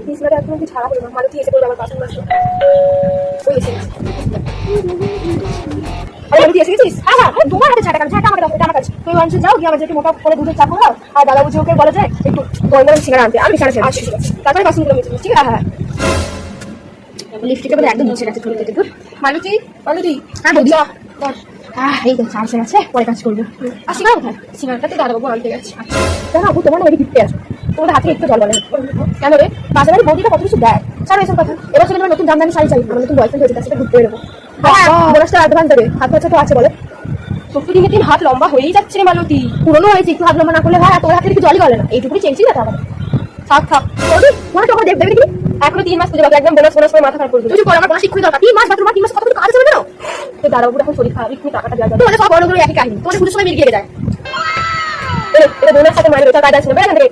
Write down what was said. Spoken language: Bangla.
বিছনাটা একদম কি ছাড়া করলাম, মালতী এসে পড়লো আমার বাসন বাসন। ওই এসে গেছে। মালতী এসে গেছিস? হ্যাঁ হ্যাঁ, তোমার হাতে ছাটা, ছাটা আমাকে দাও, এটা আমার কাছে। তুমি মানুষ যাও গিয়ে আমার যে একটু মোটা করে দুধের চা খাও, আর দাদা বুঝি ওকে বলে যে একটু গরম গরম সিঙ্গারা আনতে। আমি সিঙ্গারা খেয়ে আসছি, তারপরে বাসনগুলো মেজে নিচ্ছি। হ্যাঁ হ্যাঁ, লিপস্টিকের মধ্যে একদম মুছে গেছে ধরে থেকে দূর। মালতী মালতী, হ্যাঁ বৌদি এই তো চার্জে আছে, পরে কাজ করবো। আর সিঙ্গারা কোথায়? সিঙ্গারাটা তো দাদাবাবু আনতে গেছে। কেন আপু তোমার নাকি গিফটে আছে, তোমাদের হাতে একটু জল বলে কেন রে? বাজারে বৌদিটা কত কিছু দেয়, ছাড়ো এসব কথা। এবার সেটা নতুন জামদানি শাড়ি চাই, আমার নতুন বয়ফ্রেন্ড হয়েছে, তার সাথে ঘুরতে বেরোবো। বোনাসটা অ্যাডভান্স দেবে, হাত খরচা তো আছে বলে। তোর দিনে দিন হাত লম্বা হয়েই যাচ্ছে রে মালতী। পুরোনো হয়েছে, একটু হাত লম্বা না করলে হয়, আর তোর হাতে কিছু জলই গলে না, এইটুকুনি চেঞ্জই না আমার। থাক থাক বৌদি, মনে তো দেবে দেখি। এখনো 3 মাস পুজো বাকি, একদম বোনাস বোনাস করে মাথা খারাপ করবে। তুই আমার বোনাস শিক্ষা দরকার। 3 মাস বাকি, তোমার 3 মাস কতগুলো কাজ হবে না? তো দাদাবাবুর এখন শরীর খারাপ, তুমি টাকাটা দেওয়া যাবে। তোমাদের সব বড় বড় একই কাহিনী, তোমাদের পুজোর সময় মিলিয়ে যায়। এটা বোনের সাথে মায়ের ওটা কাজ আছে না, বেড়া থেকে।